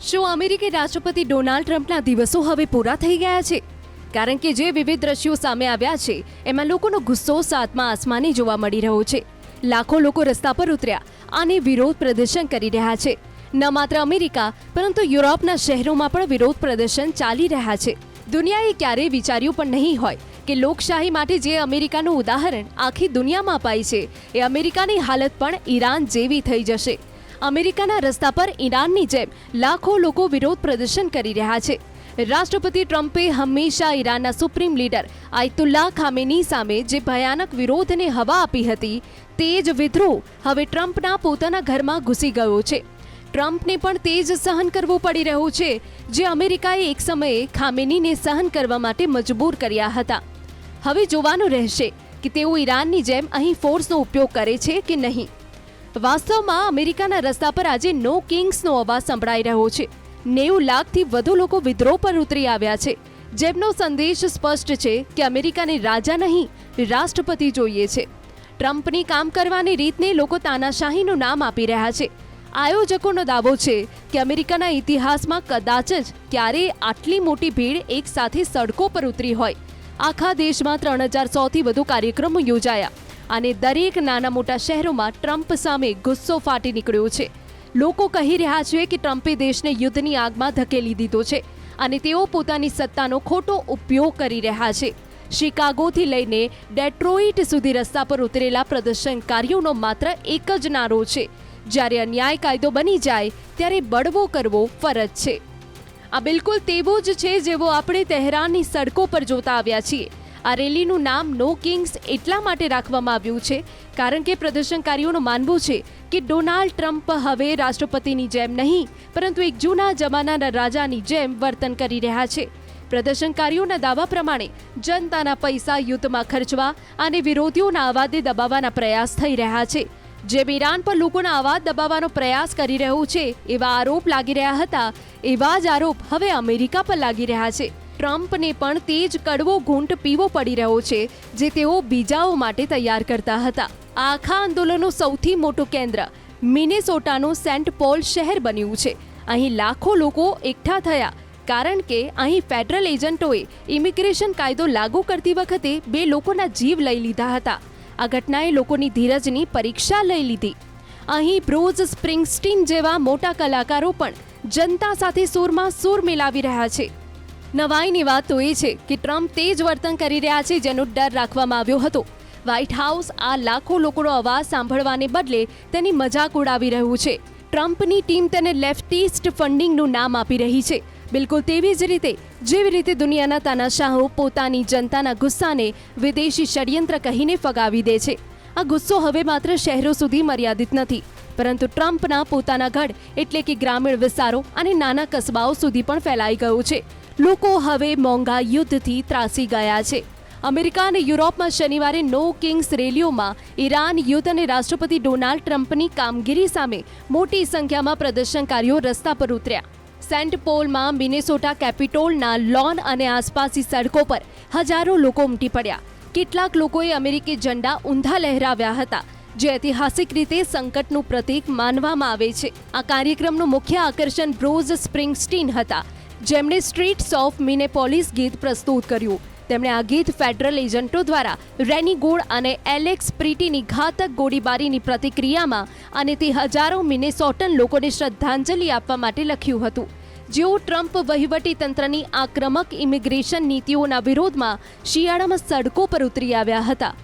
શું અમેરિકી રાષ્ટ્રપતિ ડોનાલ્ડ ટ્રમ્પના દિવસો હવે પૂરા થઈ ગયા છે? કારણ કે જે વિવિધ દ્રશ્યો સામે આવ્યા છે એમાં લોકોનો ગુસ્સો સાતમા આસમાને જોવા મળી રહ્યો છે. લાખો લોકો રસ્તા પર ઉતર્યા અને વિરોધ પ્રદર્શન કરી રહ્યા છે. ન માત્ર અમેરિકા પરંતુ યુરોપના શહેરોમાં પણ વિરોધ પ્રદર્શન ચાલી રહ્યા છે. દુનિયાએ ક્યારેય વિચાર્યું પણ નહીં હોય કે લોકશાહી માટે જે અમેરિકાનું ઉદાહરણ આખી દુનિયામાં અપાય છે એ અમેરિકાની હાલત પણ ઈરાન જેવી થઈ જશે. અમેરિકાના રસ્તા પર ઈરાનની જેમ લાખો લોકો વિરોધ પ્રદર્શન કરી રહ્યા છે. રાષ્ટ્રપતિ ટ્રમ્પે હંમેશા ઈરાનના સુપ્રીમ લીડર આયતુલ્લાહ ખામેની સામે જે ભયાનક વિરોધને હવા આપી હતી તે જ વિદ્રોહ હવે ટ્રમ્પના પોતાના ઘરમાં ઘૂસી ગયો છે. ટ્રમ્પને પણ તે જ સહન કરવું પડી રહ્યું છે જે અમેરિકાએ એક સમયે ખામેનીને સહન કરવા માટે મજબૂર કર્યા હતા. હવે જોવાનું રહેશે કે તેઓ ઈરાનની જેમ અહીં ફોર્સનો ઉપયોગ કરે છે કે નહીં. વાસ્તવમાં અમેરિકાના રસ્તા પર આજે નો કિંગ્સનો અવાજ સંભળાઈ રહ્યો છે. 90 લાખથી વધુ લોકો વિદ્રોહ પર ઉતરી આવ્યા છે, જેમનો સંદેશ સ્પષ્ટ છે કે અમેરિકાને રાજા નહીં રાષ્ટ્રપતિ જોઈએ છે. ટ્રમ્પની કામ કરવાની રીતને લોકો તાનાશાહીનું નામ આપી રહ્યા છે. આયોજકોનો દાવો છે કે અમેરિકાના ઇતિહાસમાં કદાચ જ ક્યારેય આટલી મોટી ભીડ એક સાથે સડકો પર ઉતરી હોય. આખા દેશમાં 3100થી વધુ કાર્યક્રમો યોજાયા અને દરેક નાના મોટા શહેરોમાં ટ્રમ્પ સામે ગુસ્સો ફાટી નીકળ્યો છે. લોકો કહી રહ્યા છે કે ટ્રમ્પે દેશને યુદ્ધની આગમાં ધકેલી દીધો છે અને તેઓ પોતાની સત્તાનો ખોટો ઉપયોગ કરી રહ્યા છે. શિકાગોથી લઈને ડેટ્રોઇટ સુધી રસ્તા પર ઉતરેલા પ્રદર્શનકારીઓનો માત્ર એક જ નારો છે, જ્યારે અન્યાય કાયદો બની જાય ત્યારે બળવો કરવો ફરજ છે. આ બિલકુલ તેવો જ છે જેવો આપણે તહેરાનની સડકો પર જોતા આવ્યા છીએ. આ રેલીનું નામ નો કિંગ્સ એટલા માટે રાખવામાં આવ્યું છે કારણ કે પ્રદર્શનકારીઓનું માનવું છે કે ડોનાલ્ડ ટ્રમ્પ હવે રાષ્ટ્રપતિની જેમ નહીં પરંતુ એક જૂના જમાનાના રાજાની જેમ વર્તન કરી રહ્યા છે. પ્રદર્શનકારીઓના દાવા પ્રમાણે જનતાના પૈસા યુદ્ધમાં ખર્ચવા અને વિરોધીઓના અવાજને દબાવવાના પ્રયાસ થઈ રહ્યા છે. જેમ ઈરાન પર લોકોના અવાજ દબાવવાનો પ્રયાસ કરી રહ્યું છે એવા આરોપ લાગી રહ્યા હતા, એવા જ આરોપ હવે અમેરિકા પર લાગી રહ્યા છે. ટ્રમ્પને પણ તે જ કડવો ઘૂંટ પીવો પડી રહ્યો છે જે તેઓ બીજાઓ માટે તૈયાર કરતા હતા. આખા આંદોલનનું સૌથી મોટું કેન્દ્ર મિનેસોટાનું સેન્ટ પોલ શહેર બન્યું છે. અહીં લાખો લોકો એકઠા થયા કારણ કે અહીં ફેડરલ એજન્ટોએ ઇમિગ્રેશન કાયદો લાગુ કરતી વખતે 2 લોકોના જીવ લઈ લીધા હતા. આ ઘટનાએ લોકોની ધીરજની પરીક્ષા લઈ લીધી. અહીં બ્રુસ સ્પ્રિંગસ્ટીન જેવા મોટા કલાકારો પણ જનતા સાથે સૂરમાં સૂર મિલાવી રહ્યા છે. નવાઈની વાત તો એ છે કે ટ્રમ્પ તે જ વર્તન કરી રહ્યા છે જેનો ડર રાખવામાં આવ્યો હતો. વ્હાઇટ હાઉસ આ લાખો લોકોનો અવાજ સાંભળવાને બદલે તેની મજાક ઉડાવી રહ્યું છે. ટ્રમ્પની ટીમ તેને લેફ્ટિસ્ટ ફંડિંગનું નામ આપી રહી છે. બિલકુલ તેવી જ રીતે જેવી રીતે દુનિયાના તાનાશાહો પોતાની જનતાના ગુસ્સાને વિદેશી ષડયંત્ર કહીને ફગાવી દે છે. આ ગુસ્સો હવે માત્ર શહેરો સુધી મર્યાદિત નથી પરંતુ ટ્રમ્પના પોતાના ગઢ એટલે કે ગ્રામીણ વિસ્તારો અને નાના કસ્બાઓ સુધી પણ ફેલાઈ ગયો છે. લોકો હવે મોંઘા યુદ્ધથી ત્રાસી ગયા છે. અમેરિકા અને યુરોપમાં શનિવારે નો કિંગ્સ રેલીઓમાં ઈરાન યુદ્ધ અને રાષ્ટ્રપતિ ડોનાલ્ડ ટ્રમ્પની કામગીરી સામે મોટી સંખ્યામાં પ્રદર્શનકારીઓ રસ્તા પર ઉતર્યા. સેન્ટ પોલમાં મિનેસોટા કેપિટોલના લોન અને આસપાસની સડકો પર હજારો લોકો ઉમટી પડ્યા. કેટલાક લોકોએ અમેરિકી ઝંડા ઊંધા લહેરાવ્યા હતા, જે ઐતિહાસિક રીતે સંકટનું પ્રતીક માનવામાં આવે છે. આ કાર્યક્રમનું મુખ્ય આકર્ષણ બ્રુસ સ્પ્રિંગસ્ટીન હતા, જેમણે સ્ટ્રીટ્સ ઓફ મિનેપોલિસ ગીત પ્રસ્તુત કર્યું. તેમણે આ ગીત ફેડરલ એજન્ટો દ્વારા રેની ગોળ અને એલેક્સ પ્રીટીની ઘાતક ગોળીબારીની પ્રતિક્રિયામાં અને તે હજારો મિનેસોટન લોકોને શ્રદ્ધાંજલિ આપવા માટે લખ્યું હતું, જેઓ ટ્રમ્પ વહીવટીતંત્રની આક્રમક ઇમિગ્રેશન નીતિઓના વિરોધમાં શિયાળામાં સડકો પર ઉતરી આવ્યા હતા.